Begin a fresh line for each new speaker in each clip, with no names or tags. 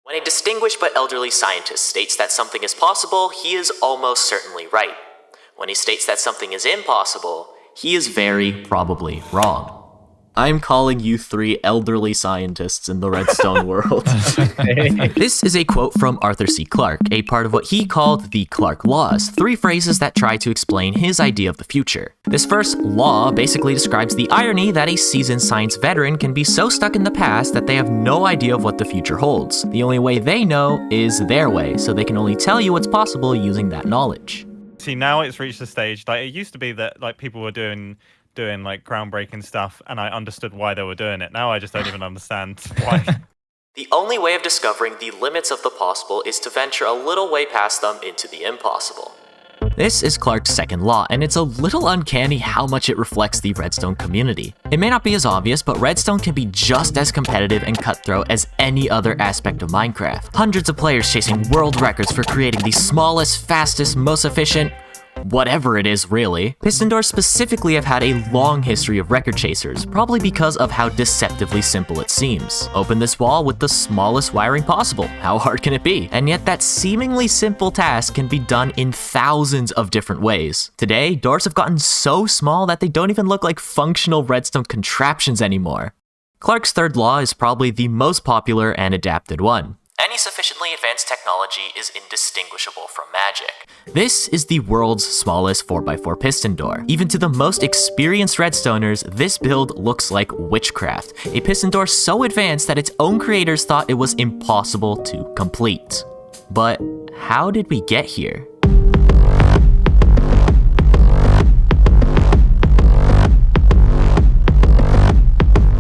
When a distinguished but elderly scientist states that something is possible, he is almost certainly right. When he states that something is impossible, he is very probably wrong. I'm calling you three elderly scientists in the Redstone world. This is a quote from Arthur C. Clarke, a part of what he called the Clarke Laws, 3 phrases that try to explain his idea of the future. This first law basically describes the irony that a seasoned science veteran can be so stuck in the past that they have no idea of what the future holds. The only way they know is their way, so they can only tell you what's possible using that knowledge.
See, now it's reached a stage, like, it used to be that, like, people were doing like groundbreaking stuff and I understood why they were doing it. Now I just don't even understand why.
The only way of discovering the limits of the possible is to venture a little way past them into the impossible. This is Clarke's second law, and it's a little uncanny how much it reflects the Redstone community. It may not be as obvious, but Redstone can be just as competitive and cutthroat as any other aspect of Minecraft. Hundreds of players chasing world records for creating the smallest, fastest, most efficient, whatever it is, really. Piston doors specifically have had a long history of record chasers, probably because of how deceptively simple it seems. Open this wall with the smallest wiring possible. How hard can it be? And yet that seemingly simple task can be done in thousands of different ways. Today, doors have gotten so small that they don't even look like functional redstone contraptions anymore. Clarke's third law is probably the most popular and adapted one. Any sufficiently advanced technology is indistinguishable from magic. This is the world's smallest 4x4 piston door. Even to the most experienced redstoners, this build looks like witchcraft. A piston door so advanced that its own creators thought it was impossible to complete. But how did we get here?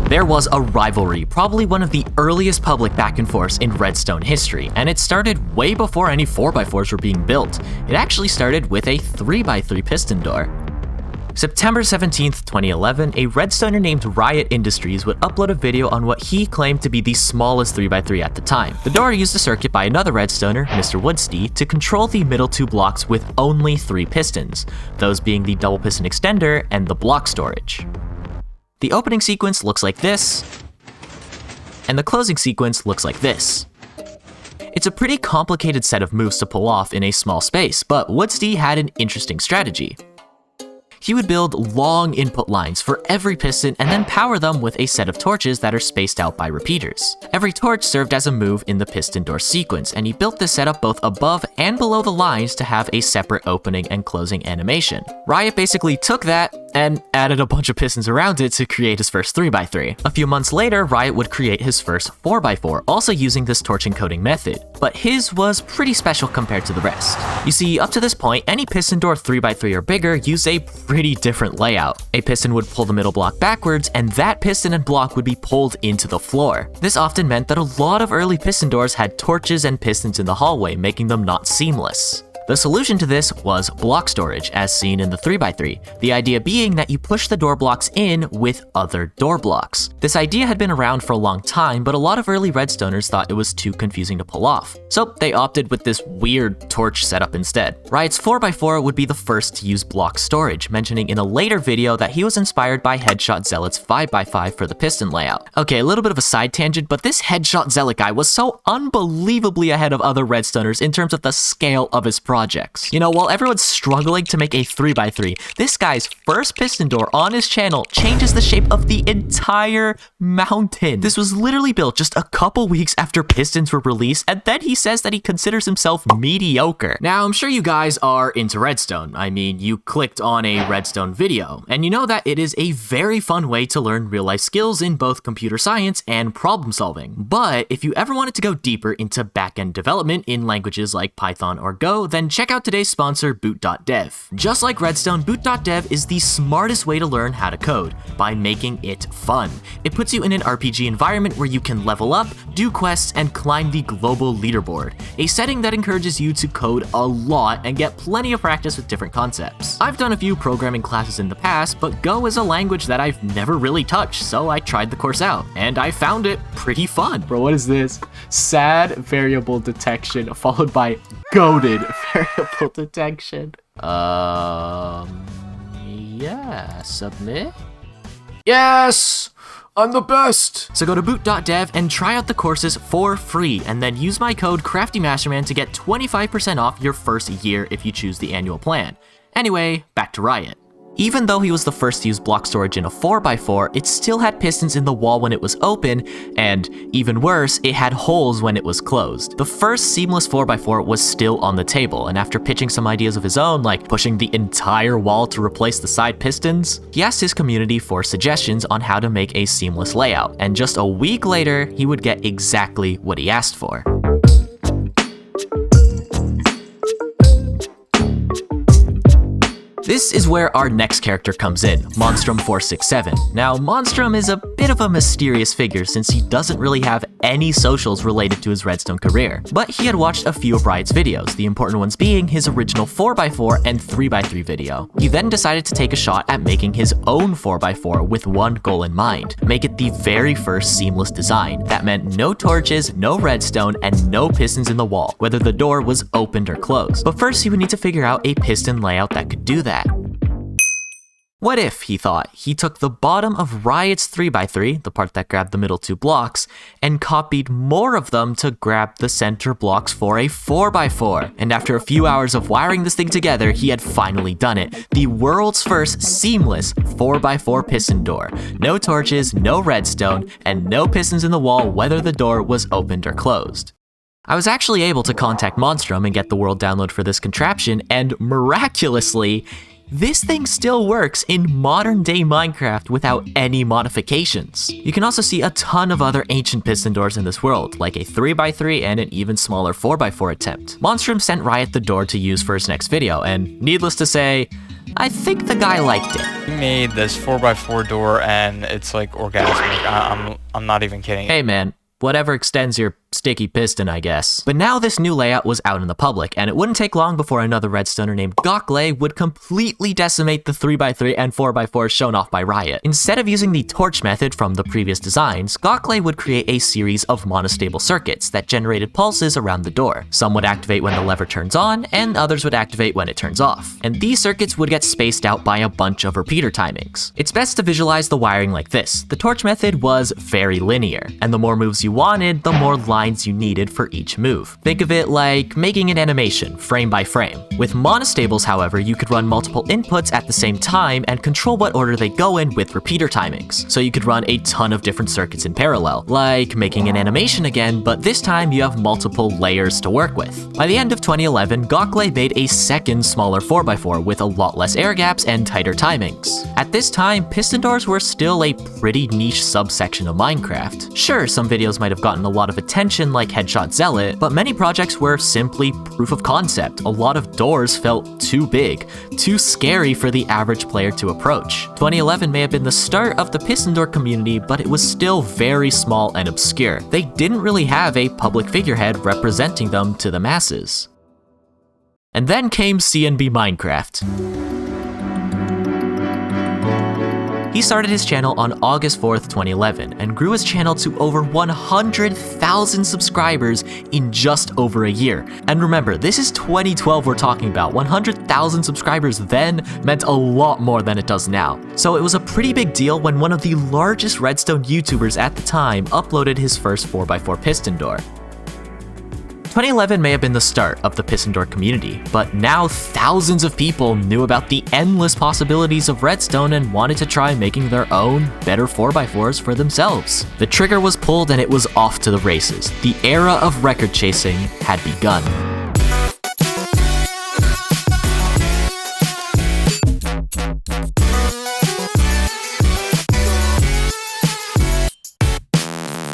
There was a rivalry, probably one of the earliest public back and forths in Redstone history, and it started way before any 4x4s were being built. It actually started with a 3x3 piston door. September 17th, 2011, a redstoner named Riot Industries would upload a video on what he claimed to be the smallest 3x3 at the time. The door used a circuit by another redstoner, Mr. Woodsteed, to control the middle 2 blocks with only 3 pistons, those being the double piston extender and the block storage. The opening sequence looks like this, and the closing sequence looks like this. It's a pretty complicated set of moves to pull off in a small space, but Woodsteed had an interesting strategy. He would build long input lines for every piston and then power them with a set of torches that are spaced out by repeaters. Every torch served as a move in the piston door sequence, and he built this setup both above and below the lines to have a separate opening and closing animation. Riot basically took that and added a bunch of pistons around it to create his first 3x3. A few months later, Riot would create his first 4x4, also using this torch encoding method, but his was pretty special compared to the rest. You see, up to this point, any piston door 3x3 or bigger used a pretty different layout. A piston would pull the middle block backwards, and that piston and block would be pulled into the floor. This often meant that a lot of early piston doors had torches and pistons in the hallway, making them not seamless. The solution to this was block storage, as seen in the 3x3, the idea being that you push the door blocks in with other door blocks. This idea had been around for a long time, but a lot of early redstoners thought it was too confusing to pull off, so they opted with this weird torch setup instead. Riot's 4x4 would be the first to use block storage, mentioning in a later video that he was inspired by Headshot Zealot's 5x5 for the piston layout. Okay, a little bit of a side tangent, but this Headshot Zealot guy was so unbelievably ahead of other redstoners in terms of the scale of his projects. You know, while everyone's struggling to make a 3x3, this guy's first piston door on his channel changes the shape of the entire mountain. This was literally built just a couple weeks after pistons were released, and then he says that he considers himself mediocre. Now, I'm sure you guys are into Redstone. I mean, you clicked on a Redstone video, and you know that it is a very fun way to learn real-life skills in both computer science and problem solving. But if you ever wanted to go deeper into back-end development in languages like Python or Go, then check out today's sponsor, boot.dev. Just like Redstone, boot.dev is the smartest way to learn how to code, by making it fun. It puts you in an RPG environment where you can level up, do quests, and climb the global leaderboard, a setting that encourages you to code a lot and get plenty of practice with different concepts. I've done a few programming classes in the past, but Go is a language that I've never really touched, so I tried the course out, and I found it pretty fun. Bro, what is this? Sad variable detection followed by goated variable detection. Yeah, submit. Yes!
I'm the best!
So go to boot.dev and try out the courses for free, and then use my code CraftyMasterman to get 25% off your first year if you choose the annual plan. Anyway, back to Riot. Even though he was the first to use block storage in a 4x4, it still had pistons in the wall when it was open, and even worse, it had holes when it was closed. The first seamless 4x4 was still on the table, and after pitching some ideas of his own, like pushing the entire wall to replace the side pistons, he asked his community for suggestions on how to make a seamless layout, and just a week later, he would get exactly what he asked for. This is where our next character comes in, Monstrum467. Now, Monstrum is a bit of a mysterious figure since he doesn't really have any socials related to his Redstone career, but he had watched a few of Riot's videos, the important ones being his original 4x4 and 3x3 video. He then decided to take a shot at making his own 4x4 with one goal in mind: make it the very first seamless design. That meant no torches, no redstone, and no pistons in the wall, whether the door was opened or closed. But first he would need to figure out a piston layout that could do that. What if, he thought, he took the bottom of Riot's 3x3, the part that grabbed the middle two blocks, and copied more of them to grab the center blocks for a 4x4. And after a few hours of wiring this thing together, he had finally done it. The world's first seamless 4x4 piston door. No torches, no redstone, and no pistons in the wall whether the door was opened or closed. I was actually able to contact Monstrum and get the world download for this contraption, and miraculously, this thing still works in modern-day Minecraft without any modifications. You can also see a ton of other ancient piston doors in this world, like a 3x3 and an even smaller 4x4 attempt. Monstrum sent Riot the door to use for his next video, and needless to say, I think the guy liked it.
He made this 4x4 door and it's like orgasmic. I'm not even kidding.
Hey man, whatever extends your sticky piston, I guess. But now this new layout was out in the public, and it wouldn't take long before another redstoner named Gockley would completely decimate the 3x3 and 4x4 shown off by Riot. Instead of using the torch method from the previous designs, Gockley would create a series of monostable circuits that generated pulses around the door. Some would activate when the lever turns on, and others would activate when it turns off. And these circuits would get spaced out by a bunch of repeater timings. It's best to visualize the wiring like this. The torch method was very linear, and the more moves you wanted, the more lines you needed for each move. Think of it like making an animation, frame by frame. With monostables, however, you could run multiple inputs at the same time and control what order they go in with repeater timings. So you could run a ton of different circuits in parallel, like making an animation again, but this time you have multiple layers to work with. By the end of 2011, Gockley made a second smaller 4x4 with a lot less air gaps and tighter timings. At this time, piston doors were still a pretty niche subsection of Minecraft. Sure, some videos might have gotten a lot of attention like Headshot Zealot, but many projects were simply proof of concept. A lot of doors felt too big, too scary for the average player to approach. 2011 may have been the start of the piston door community, but it was still very small and obscure. They didn't really have a public figurehead representing them to the masses. And then came CNB Minecraft. He started his channel on August 4th, 2011, and grew his channel to over 100,000 subscribers in just over a year. And remember, this is 2012 we're talking about. 100,000 subscribers then meant a lot more than it does now. So it was a pretty big deal when one of the largest Redstone YouTubers at the time uploaded his first 4x4 piston door. 2011 may have been the start of the piston door community, but now thousands of people knew about the endless possibilities of Redstone and wanted to try making their own, better 4x4s for themselves. The trigger was pulled and it was off to the races. The era of record chasing had begun.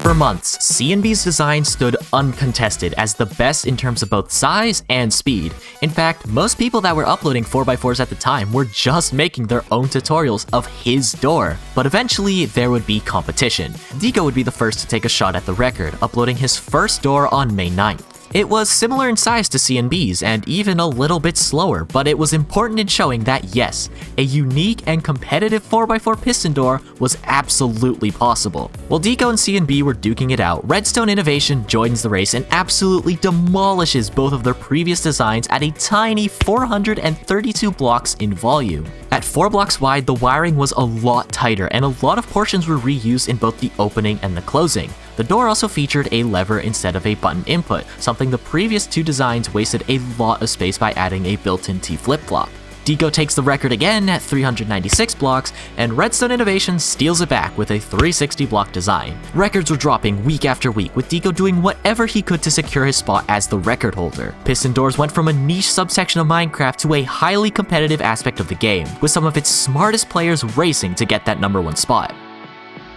For months, CNB's design stood uncontested as the best in terms of both size and speed. In fact, most people that were uploading 4x4s at the time were just making their own tutorials of his door. But eventually, there would be competition. Deco would be the first to take a shot at the record, uploading his first door on May 9th. It was similar in size to CNB's and even a little bit slower, but it was important in showing that yes, a unique and competitive 4x4 piston door was absolutely possible. While Deco and CNB were duking it out, Redstone Innovation joins the race and absolutely demolishes both of their previous designs at a tiny 432 blocks in volume. At 4 blocks wide, the wiring was a lot tighter and a lot of portions were reused in both the opening and the closing. The door also featured a lever instead of a button input, something the previous two designs wasted a lot of space by adding a built-in T flip-flop. Deco takes the record again at 396 blocks, and Redstone Innovation steals it back with a 360 block design. Records were dropping week after week, with Deco doing whatever he could to secure his spot as the record holder. Piston doors went from a niche subsection of Minecraft to a highly competitive aspect of the game, with some of its smartest players racing to get that #1 spot.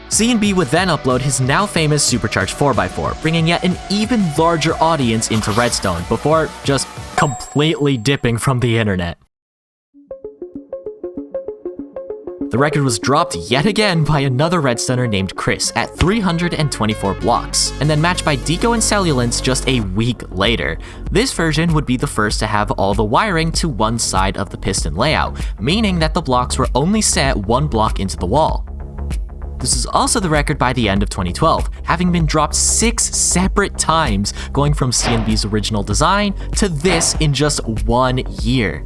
CNB would then upload his now famous supercharged 4x4, bringing yet an even larger audience into Redstone before just completely dipping from the internet. The record was dropped yet again by another redstoner named Chris at 324 blocks, and then matched by Deco and Cellulence just a week later. This version would be the first to have all the wiring to one side of the piston layout, meaning that the blocks were only set one block into the wall. This is also the record by the end of 2012, having been dropped 6 separate times, going from CNB's original design to this in just 1 year.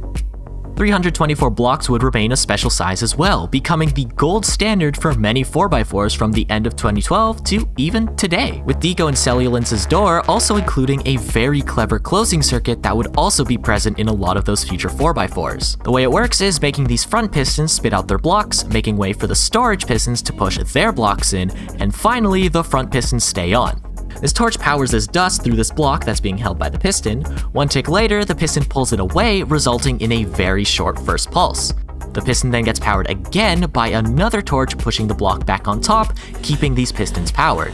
324 blocks would remain a special size as well, becoming the gold standard for many 4x4s from the end of 2012 to even today, with Deco and Cellulence's door also including a very clever closing circuit that would also be present in a lot of those future 4x4s. The way it works is making these front pistons spit out their blocks, making way for the storage pistons to push their blocks in, and finally the front pistons stay on. This torch powers this dust through this block that's being held by the piston. 1 tick later, the piston pulls it away, resulting in a very short first pulse. The piston then gets powered again by another torch pushing the block back on top, keeping these pistons powered.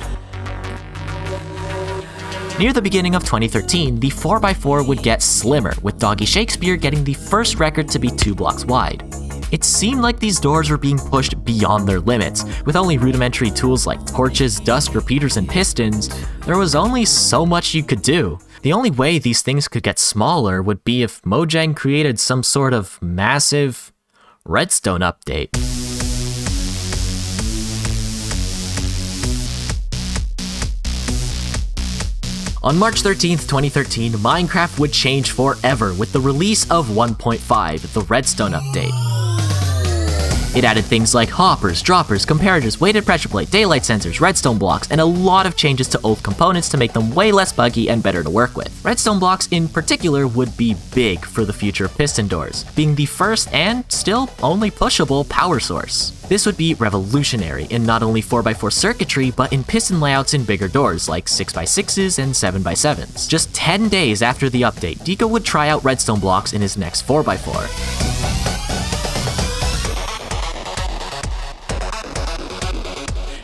Near the beginning of 2013, the 4x4 would get slimmer, with Doggy Shakespeare getting the first record to be 2 blocks wide. It seemed like these doors were being pushed beyond their limits. With only rudimentary tools like torches, dust repeaters, and pistons, there was only so much you could do. The only way these things could get smaller would be if Mojang created some sort of massive Redstone update. On March 13th, 2013, Minecraft would change forever with the release of 1.5, the Redstone update. It added things like hoppers, droppers, comparators, weighted pressure plate, daylight sensors, redstone blocks, and a lot of changes to old components to make them way less buggy and better to work with. Redstone blocks in particular would be big for the future of piston doors, being the first and still only pushable power source. This would be revolutionary in not only 4x4 circuitry, but in piston layouts in bigger doors like 6x6s and 7x7s. Just 10 days after the update, Deco would try out redstone blocks in his next 4x4.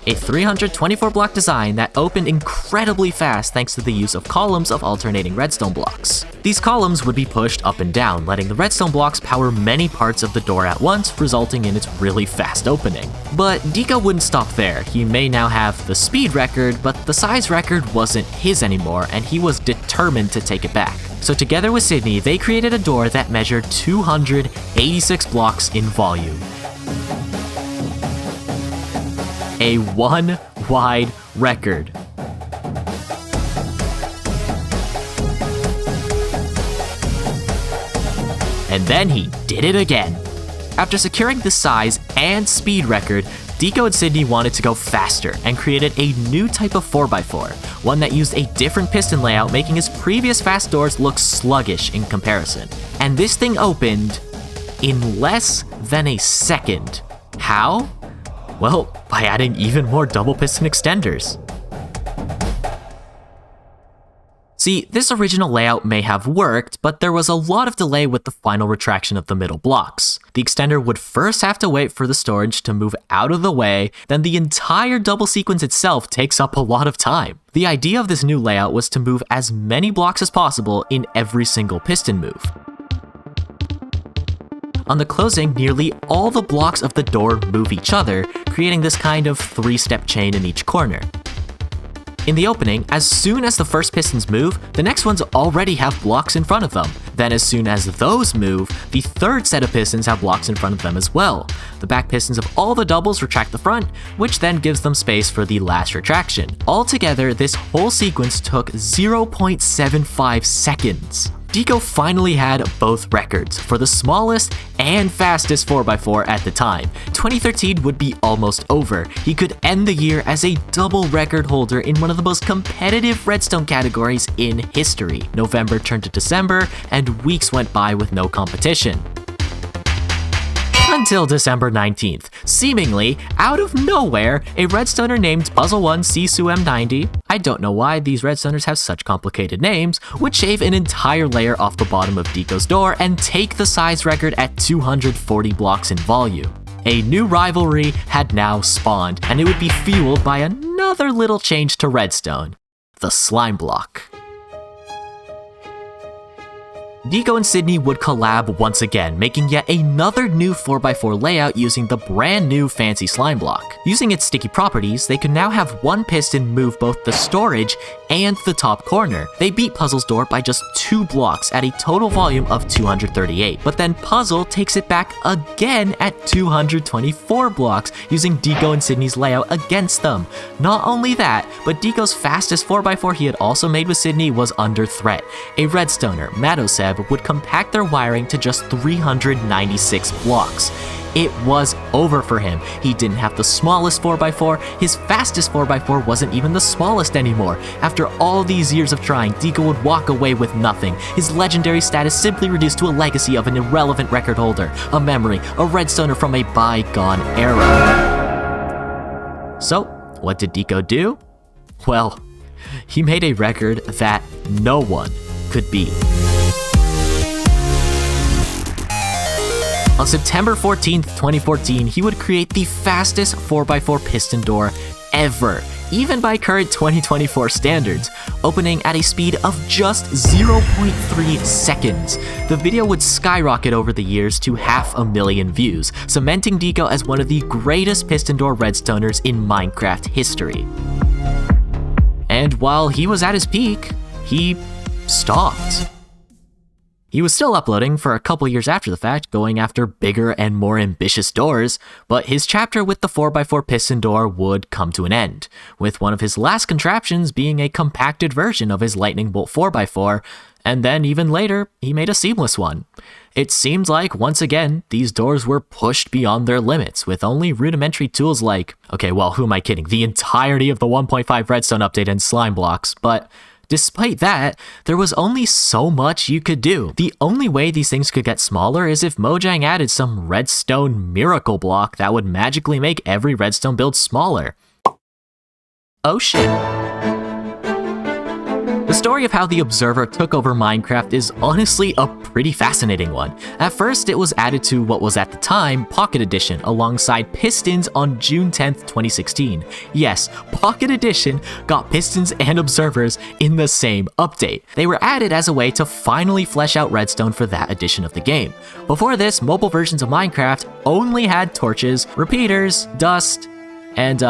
A 324 block design that opened incredibly fast thanks to the use of columns of alternating redstone blocks. These columns would be pushed up and down, letting the redstone blocks power many parts of the door at once, resulting in its really fast opening. But Deco wouldn't stop there. He may now have the speed record, but the size record wasn't his anymore, and he was determined to take it back. So together with Sydney, they created a door that measured 286 blocks in volume. A 1 wide record. And then he did it again. After securing the size and speed record, Deco and Sydney wanted to go faster and created a new type of 4x4, one that used a different piston layout, making his previous fast doors look sluggish in comparison. And this thing opened in less than a second. How? Well, by adding even more double piston extenders. See, this original layout may have worked, but there was a lot of delay with the final retraction of the middle blocks. The extender would first have to wait for the storage to move out of the way, then the entire double sequence itself takes up a lot of time. The idea of this new layout was to move as many blocks as possible in every single piston move. On the closing, nearly all the blocks of the door move each other, creating this kind of 3-step chain in each corner. In the opening, as soon as the first pistons move, the next ones already have blocks in front of them. Then as soon as those move, the third set of pistons have blocks in front of them as well. The back pistons of all the doubles retract the front, which then gives them space for the last retraction. Altogether, this whole sequence took 0.75 seconds. Deco finally had both records for the smallest and fastest 4x4 at the time. 2013 would be almost over. He could end the year as a double record holder in one of the most competitive redstone categories in history. November turned to December, and weeks went by with no competition. Until December 19th, seemingly out of nowhere, a redstoner named Puzzle1CSUM90, I don't know why these redstoners have such complicated names, would shave an entire layer off the bottom of Deco's door and take the size record at 240 blocks in volume. A new rivalry had now spawned, and it would be fueled by another little change to redstone: the slime block. Deco and Sydney would collab once again, making yet another new 4x4 layout using the brand new fancy slime block. Using its sticky properties, they could now have one piston move both the storage and the top corner. They beat Puzzle's door by just 2 blocks at a total volume of 238, but then Puzzle takes it back again at 224 blocks, using Deco and Sydney's layout against them. Not only that, but Deco's fastest 4x4 he had also made with Sydney was under threat. A redstoner, Madoseb, would compact their wiring to just 396 blocks. It was over for him. He didn't have the smallest 4x4, his fastest 4x4 wasn't even the smallest anymore. After all these years of trying, Deco would walk away with nothing. His legendary status simply reduced to a legacy of an irrelevant record holder, a memory, a redstoner from a bygone era. So, what did Deco do? Well, he made a record that no one could beat. On September 14th, 2014, he would create the fastest 4x4 piston door ever, even by current 2024 standards, opening at a speed of just 0.3 seconds. The video would skyrocket over the years to 500,000 views, cementing Deco as one of the greatest piston door redstoners in Minecraft history. And while he was at his peak, he stopped. He was still uploading for a couple years after the fact, going after bigger and more ambitious doors, but his chapter with the 4x4 piston door would come to an end, with one of his last contraptions being a compacted version of his lightning bolt 4x4, and then even later, he made a seamless one. It seems like, once again, these doors were pushed beyond their limits, with only rudimentary tools like, okay, well, who am I kidding, the entirety of the 1.5 redstone update and slime blocks, but despite that, there was only so much you could do. The only way these things could get smaller is if Mojang added some redstone miracle block that would magically make every redstone build smaller. Oh shit. The story of how the Observer took over Minecraft is honestly a pretty fascinating one. At first, it was added to what was at the time Pocket Edition alongside Pistons on June 10th, 2016. Yes, Pocket Edition got Pistons and Observers in the same update. They were added as a way to finally flesh out Redstone for that edition of the game. Before this, mobile versions of Minecraft only had torches, repeaters, dust, and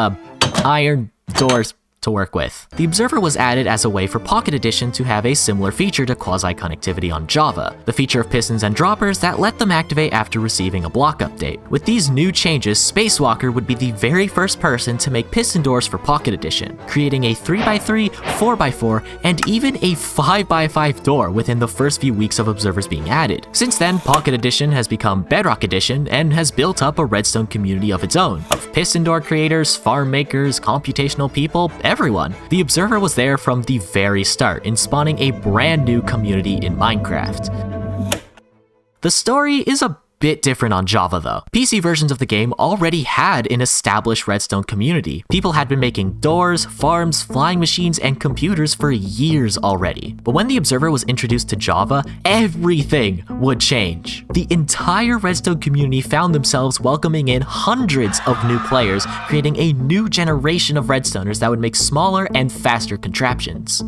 iron doors to work with. The Observer was added as a way for Pocket Edition to have a similar feature to quasi-connectivity on Java, the feature of pistons and droppers that let them activate after receiving a block update. With these new changes, Spacewalker would be the very first person to make piston doors for Pocket Edition, creating a 3x3, 4x4, and even a 5x5 door within the first few weeks of Observers being added. Since then, Pocket Edition has become Bedrock Edition and has built up a Redstone community of its own, of piston door creators, farm makers, computational people, everyone. The Observer was there from the very start in spawning a brand new community in Minecraft. The story is a bit different on Java though. PC versions of the game already had an established Redstone community. People had been making doors, farms, flying machines, and computers for years already. But when the Observer was introduced to Java, everything would change. The entire Redstone community found themselves welcoming in hundreds of new players, creating a new generation of Redstoners that would make smaller and faster contraptions.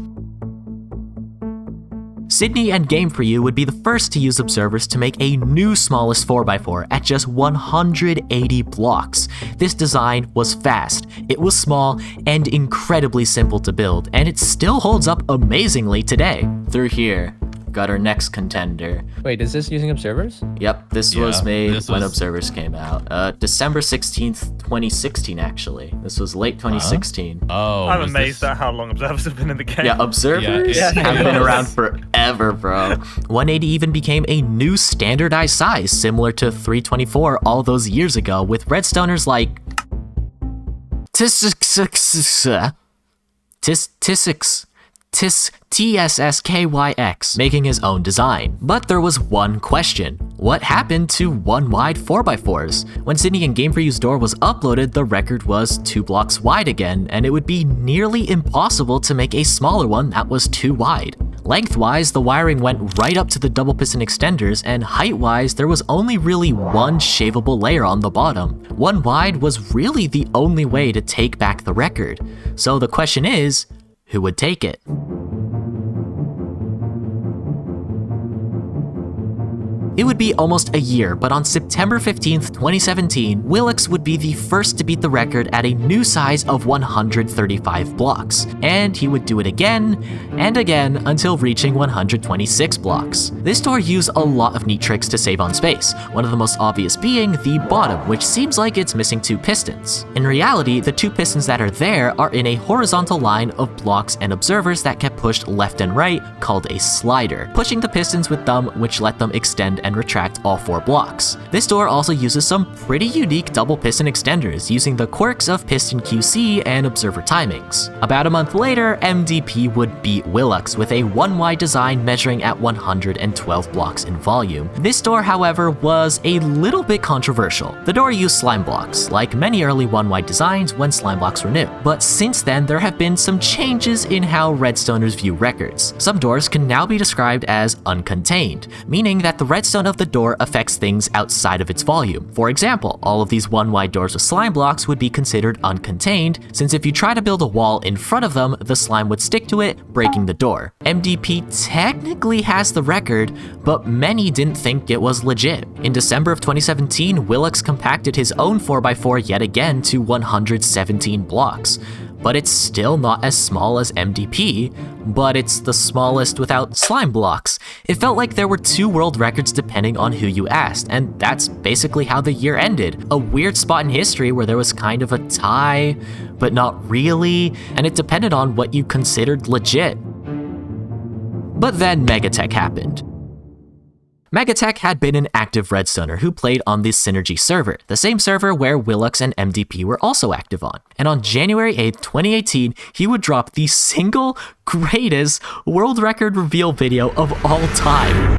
Sydney and Game For You would be the first to use observers to make a new smallest 4x4 at just 180 blocks. This design was fast, it was small, and incredibly simple to build, and it still holds up amazingly today. Through here, got our next contender.
Wait, is this using observers?
Yep, this was made
this
when
was-
observers came out. December 16th, 2016 actually. This was late 2016.
Oh,
I'm
was
amazed
this-
at how long observers have been in the game.
Yeah, observers
Yeah,
have been
yes.
around forever, bro. 180 even became a new standardized size, similar to 324 all those years ago, with redstoners like TSSKYX making his own design. But there was one question. What happened to one wide 4x4s? When Sydney and Game For You's door was uploaded, the record was 2 blocks wide again, and it would be nearly impossible to make a smaller one that was too wide. Lengthwise, the wiring went right up to the double piston extenders, and height-wise, there was only really one shavable layer on the bottom. One wide was really the only way to take back the record. So the question is, who would take it? It would be almost a year, but on September 15th, 2017, Willux would be the first to beat the record at a new size of 135 blocks. And he would do it again and again until reaching 126 blocks. This door used a lot of neat tricks to save on space, one of the most obvious being the bottom, which seems like it's missing 2 pistons. In reality, the 2 pistons that are there are in a horizontal line of blocks and observers that get pushed left and right, called a slider, pushing the pistons with thumb, which let them extend and retract all 4 blocks. This door also uses some pretty unique double piston extenders, using the quirks of piston QC and observer timings. About a month later, MDP would beat Willux with a 1 wide design measuring at 112 blocks in volume. This door, however, was a little bit controversial. The door used slime blocks, like many early 1 wide designs when slime blocks were new. But since then, there have been some changes in how redstoners view records. Some doors can now be described as uncontained, meaning that the redstone of the door affects things outside of its volume. For example, all of these 1 wide doors with slime blocks would be considered uncontained, since if you try to build a wall in front of them, the slime would stick to it, breaking the door. MDP technically has the record, but many didn't think it was legit. In December of 2017, Willux compacted his own 4x4 yet again to 117 blocks. But it's still not as small as MDP, but it's the smallest without slime blocks. It felt like there were 2 world records depending on who you asked, and that's basically how the year ended. A weird spot in history where there was kind of a tie, but not really, and it depended on what you considered legit. But then Megatech happened. Megatech had been an active redstoner who played on the Synergy server, the same server where Willux and MDP were also active on. And on January 8th, 2018, he would drop the single greatest world record reveal video of all time.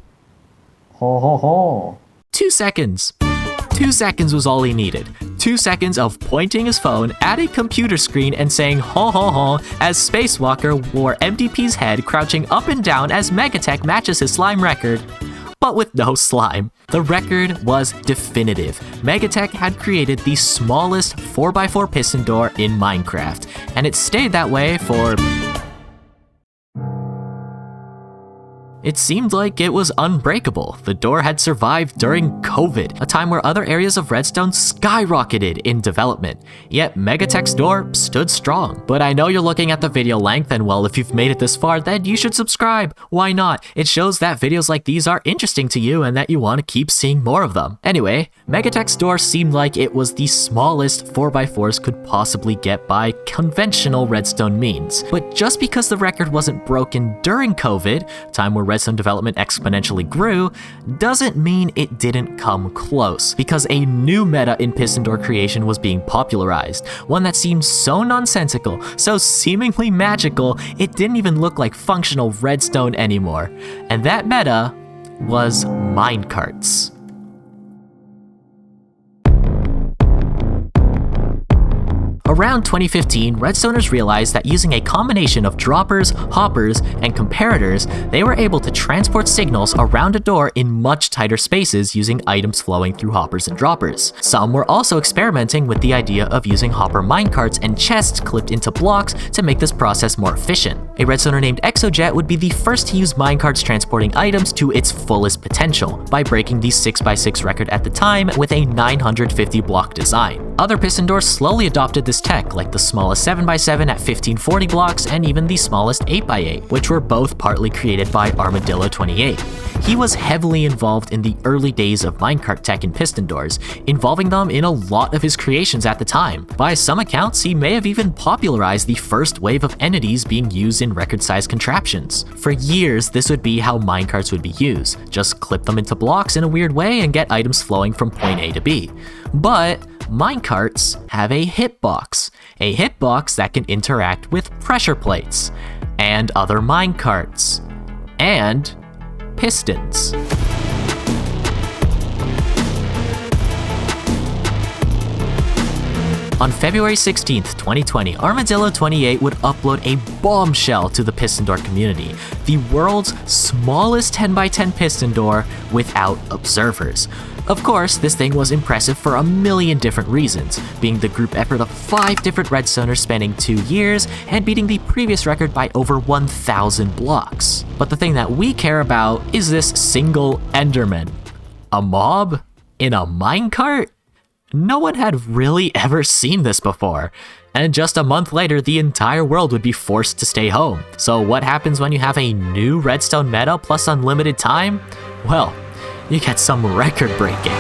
Ho ho ho.
2 seconds. 2 seconds was all he needed. 2 seconds of pointing his phone at a computer screen and saying ho ho ho as Spacewalker wore MDP's head crouching up and down as Megatech matches his slime record. But with no slime. The record was definitive. Megatech had created the smallest 4x4 piston door in Minecraft, and it stayed that way for... It seemed like it was unbreakable. The door had survived during COVID, a time where other areas of Redstone skyrocketed in development. Yet Megatech's door stood strong. But I know you're looking at the video length, and well, if you've made it this far, then you should subscribe. Why not? It shows that videos like these are interesting to you and that you want to keep seeing more of them. Anyway, Megatech's door seemed like it was the smallest 4x4s could possibly get by conventional Redstone means. But just because the record wasn't broken during COVID, a time where Redstone development exponentially grew, doesn't mean it didn't come close, because a new meta in piston door creation was being popularized, one that seemed so nonsensical, so seemingly magical, it didn't even look like functional Redstone anymore. And that meta was minecarts. A Around 2015, redstoners realized that using a combination of droppers, hoppers, and comparators, they were able to transport signals around a door in much tighter spaces using items flowing through hoppers and droppers. Some were also experimenting with the idea of using hopper minecarts and chests clipped into blocks to make this process more efficient. A redstoner named Exojet would be the first to use minecarts transporting items to its fullest potential by breaking the 6x6 record at the time with a 950 block design. Other piston doors slowly adopted this tech, like the smallest 7x7 at 1540 blocks and even the smallest 8x8, which were both partly created by Armadillo28. He was heavily involved in the early days of minecart tech and piston doors, involving them in a lot of his creations at the time. By some accounts, he may have even popularized the first wave of entities being used in record-sized contraptions. For years, this would be how minecarts would be used. Just clip them into blocks in a weird way and get items flowing from point A to B. But minecarts have a hitbox that can interact with pressure plates, and other minecarts, and pistons. On February 16th, 2020, Armadillo28 would upload a bombshell to the piston door community, the world's smallest 10x10 piston door without observers. Of course, this thing was impressive for a million different reasons, being the group effort of 5 different redstoners spanning 2 years and beating the previous record by over 1,000 blocks. But the thing that we care about is this single Enderman. A mob? In a minecart? No one had really ever seen this before. And just a month later, the entire world would be forced to stay home. So what happens when you have a new redstone meta plus unlimited time? Well, you get some record breaking.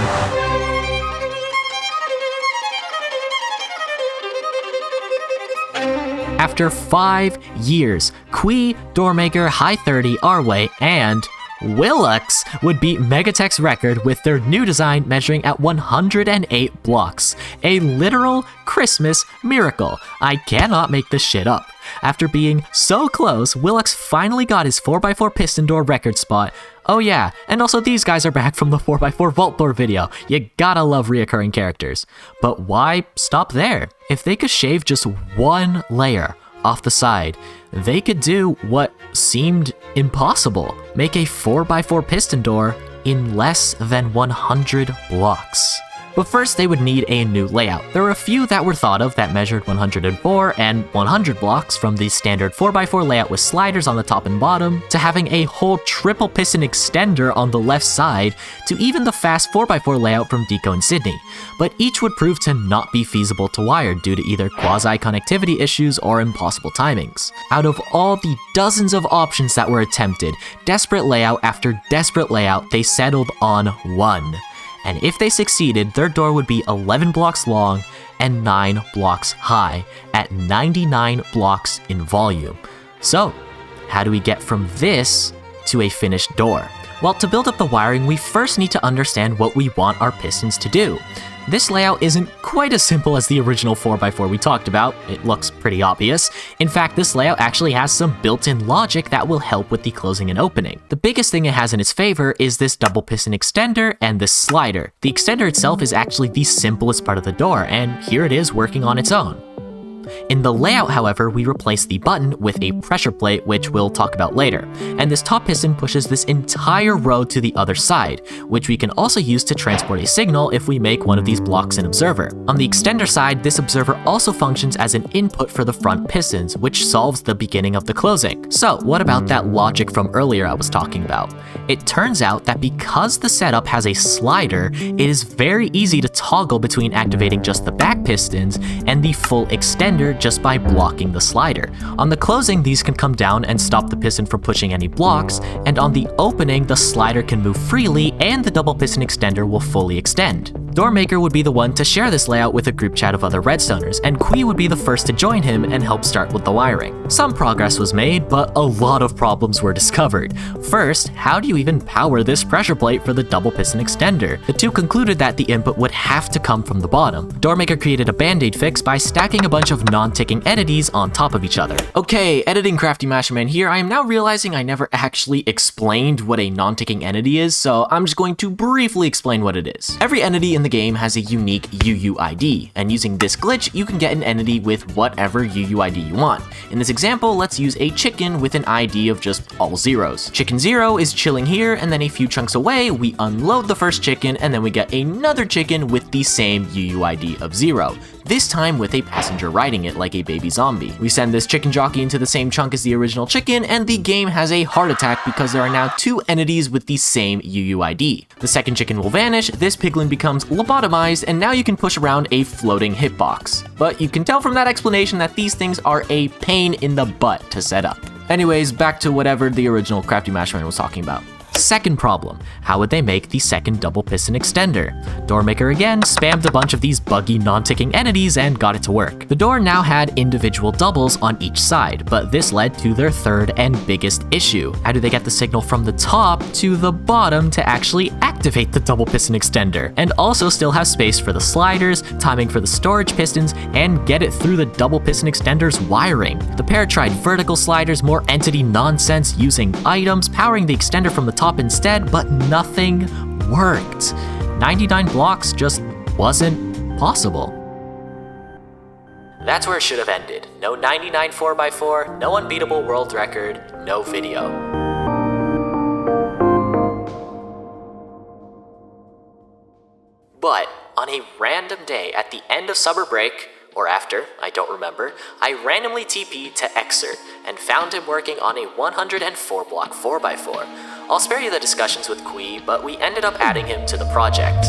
After 5 years, Qui, Doormaker, High 30, Arway, and Willux would beat Megatech's record with their new design measuring at 108 blocks. A literal Christmas miracle. I cannot make this shit up. After being so close, Willux finally got his 4x4 piston door record spot. Oh yeah, and also these guys are back from the 4x4 vault door video. You gotta love reoccurring characters. But why stop there? If they could shave just one layer off the side, they could do what seemed impossible. Make a 4x4 piston door in less than 100 blocks. But first they would need a new layout. There were a few that were thought of that measured 104 and 100 blocks, from the standard 4x4 layout with sliders on the top and bottom, to having a whole triple piston extender on the left side, to even the fast 4x4 layout from Deco and Sydney. But each would prove to not be feasible to wire due to either quasi-connectivity issues or impossible timings. Out of all the dozens of options that were attempted, desperate layout after desperate layout, they settled on one. And if they succeeded, their door would be 11 blocks long and 9 blocks high, at 99 blocks in volume. So, how do we get from this to a finished door? Well, to build up the wiring, we first need to understand what we want our pistons to do. This layout isn't quite as simple as the original 4x4 we talked about. It looks pretty obvious. In fact, this layout actually has some built-in logic that will help with the closing and opening. The biggest thing it has in its favor is this double piston extender and this slider. The extender itself is actually the simplest part of the door, and here it is working on its own. In the layout, however, we replace the button with a pressure plate, which we'll talk about later, and this top piston pushes this entire row to the other side, which we can also use to transport a signal if we make one of these blocks an observer. On the extender side, this observer also functions as an input for the front pistons, which solves the beginning of the closing. So what about that logic from earlier I was talking about? It turns out that because the setup has a slider, it is very easy to toggle between activating just the back pistons and the full extender just by blocking the slider. On the closing, these can come down and stop the piston from pushing any blocks, and on the opening, the slider can move freely and the double piston extender will fully extend. Doormaker would be the one to share this layout with a group chat of other redstoners, and Qui would be the first to join him and help start with the wiring. Some progress was made, but a lot of problems were discovered. First, how do you even power this pressure plate for the double piston extender? The two concluded that the input would have to come from the bottom. Doormaker created a band-aid fix by stacking a bunch of of non-ticking entities on top of each other. Okay, editing CraftyMasterman here. I am now realizing I never actually explained what a non-ticking entity is, so I'm just going to briefly explain what it is. Every entity in the game has a unique UUID, and using this glitch, you can get an entity with whatever UUID you want. In this example, let's use a chicken with an ID of just all zeros. Chicken 0 is chilling here, and then a few chunks away, we unload the first chicken, and then we get another chicken with the same UUID of 0. This time with a passenger riding it like a baby zombie. We send this chicken jockey into the same chunk as the original chicken, and the game has a heart attack because there are now 2 entities with the same UUID. The second chicken will vanish, this piglin becomes lobotomized, and now you can push around a floating hitbox. But you can tell from that explanation that these things are a pain in the butt to set up. Anyways, back to whatever the original CraftyMasterman was talking about. Second problem, how would they make the second double piston extender? Doormaker again spammed a bunch of these buggy non-ticking entities and got it to work. The door now had individual doubles on each side, but this led to their third and biggest issue. How do they get the signal from the top to the bottom to actually activate the double piston extender, and also still have space for the sliders, timing for the storage pistons, and get it through the double piston extender's wiring? The pair tried vertical sliders, more entity nonsense, using items, powering the extender from the top instead, but nothing worked. 99 blocks just wasn't possible. That's where it should have ended. No 99 4x4, no unbeatable world record, no video. But on a random day at the end of summer break, or after, I don't remember, I randomly TP'd to Exert and found him working on a 104 block 4x4. I'll spare you the discussions with Kui, but we ended up adding him to the project.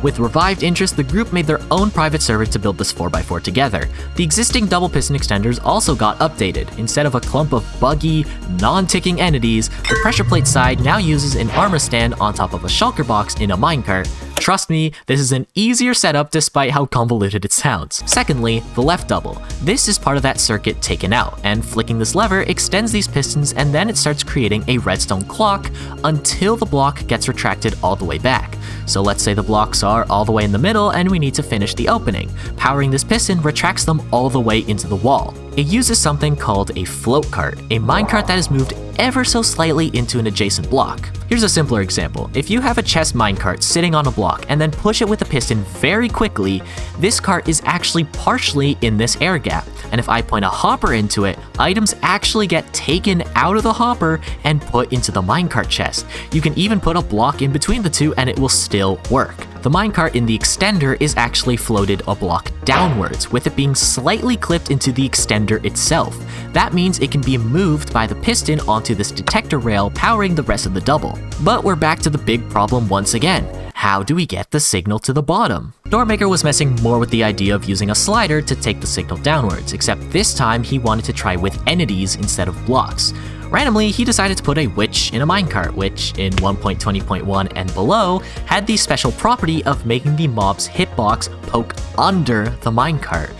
With revived interest, the group made their own private server to build this 4x4 together. The existing double piston extenders also got updated. Instead of a clump of buggy, non-ticking entities, the pressure plate side now uses an armor stand on top of a shulker box in a minecart. Trust me, this is an easier setup despite how convoluted it sounds. Secondly, the left double. This is part of that circuit taken out, and flicking this lever extends these pistons, and then it starts creating a redstone clock until the block gets retracted all the way back. So let's say the blocks are all the way in the middle and we need to finish the opening. Powering this piston retracts them all the way into the wall. It uses something called a float cart, a minecart that is moved ever so slightly into an adjacent block. Here's a simpler example. If you have a chest minecart sitting on a block and then push it with a piston very quickly, this cart is actually partially in this air gap. And if I point a hopper into it, items actually get taken out of the hopper and put into the minecart chest. You can even put a block in between the two and it will still work. The minecart in the extender is actually floated a block downwards, with it being slightly clipped into the extender itself. That means it can be moved by the piston onto this detector rail powering the rest of the double. But we're back to the big problem once again. How do we get the signal to the bottom? Doormaker was messing more with the idea of using a slider to take the signal downwards, except this time he wanted to try with entities instead of blocks. Randomly, he decided to put a witch in a minecart, which in 1.20.1 and below had the special property of making the mob's hitbox poke under the minecart.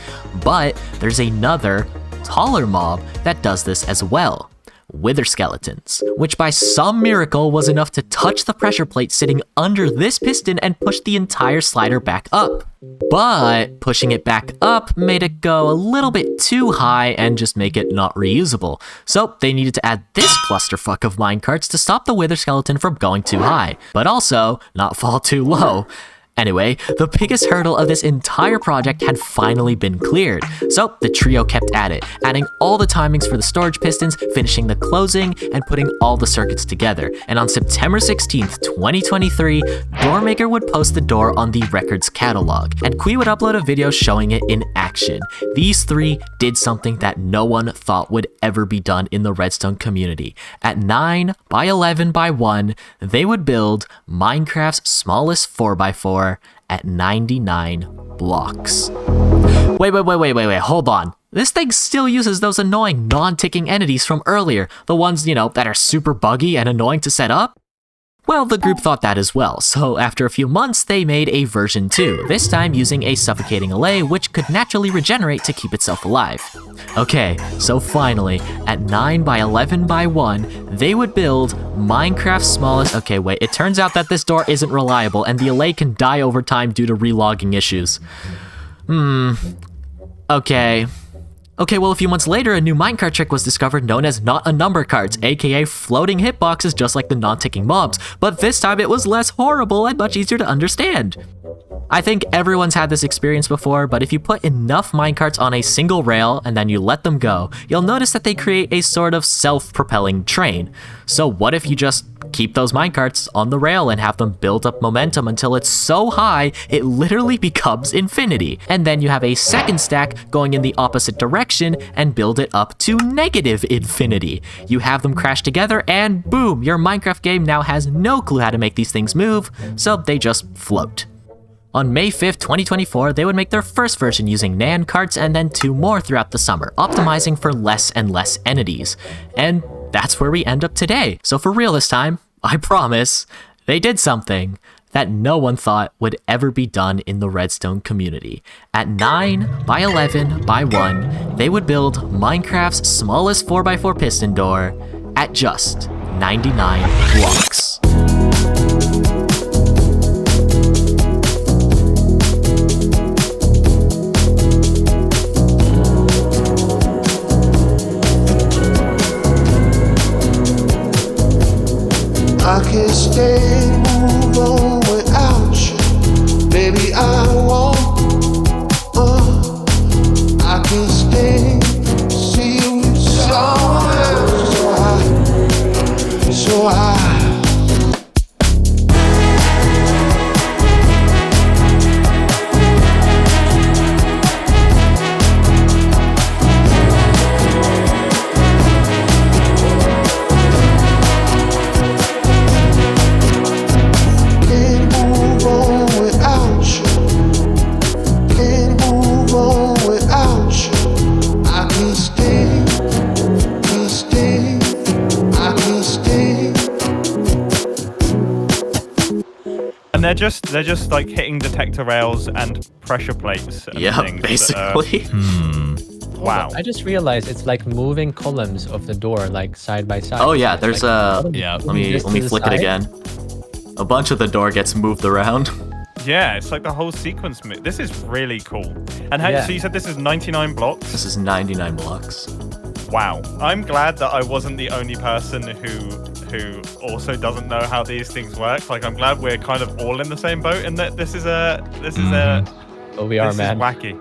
But there's another, taller mob that does this as well. Wither skeletons, which by some miracle was enough to touch the pressure plate sitting under this piston and push the entire slider back up. But pushing it back up made it go a little bit too high and just make it not reusable. So they needed to add this clusterfuck of minecarts to stop the wither skeleton from going too high, but also not fall too low. Anyway, the biggest hurdle of this entire project had finally been cleared, so the trio kept at it, adding all the timings for the storage pistons, finishing the closing, and putting all the circuits together. And on September 16th, 2023, Doormaker would post the door on the records catalog, and Kui would upload a video showing it in action. These three did something that no one thought would ever be done in the Redstone community. At 9 by 11 by 1, they would build Minecraft's smallest 4x4 at 99 blocks. Wait, hold on. This thing still uses those annoying non-ticking entities from earlier, the ones, that are super buggy and annoying to set up? Well, the group thought that as well, so after a few months, they made a version 2, this time using a suffocating allay which could naturally regenerate to keep itself alive. Okay, so finally, at 9 by 11 by 1, they would build Minecraft's smallest— okay, wait, it turns out that this door isn't reliable and the allay can die over time due to relogging issues. Okay. Okay, well, a few months later, a new minecart trick was discovered known as not a number carts, aka floating hitboxes just like the non-ticking mobs, but this time it was less horrible and much easier to understand. I think everyone's had this experience before, but if you put enough minecarts on a single rail and then you let them go, you'll notice that they create a sort of self-propelling train. So what if you just keep those minecarts on the rail and have them build up momentum until it's so high it literally becomes infinity? And then you have a second stack going in the opposite direction and build it up to negative infinity. You have them crash together and boom, your Minecraft game now has no clue how to make these things move, so they just float. On May 5th, 2024, they would make their first version using NAND carts and then 2 more throughout the summer, optimizing for less and less entities. And that's where we end up today. So for real this time, I promise, they did something that no one thought would ever be done in the Redstone community. At 9 by 11 by 1, they would build Minecraft's smallest 4x4 piston door at just 99 blocks.
I can't stay, move on without you. Baby, I won't. I can't stay, see you somewhere. So I
they're just like hitting detector rails and pressure plates. And
Yeah,
things
basically.
Wow.
I just realized it's like moving columns of the door like side by side.
Oh yeah, there's
yeah.
let me flick it again. A bunch of the door gets moved around.
Yeah, it's like the whole sequence. This is really cool. And how,
Yeah.
so you said this is 99 blocks?
This is 99 blocks.
Wow. I'm glad that I wasn't the only person who also doesn't know how these things work. Like, I'm glad we're kind of all in the same boat, and that this is
Oh, we are,
this
man.
is wacky.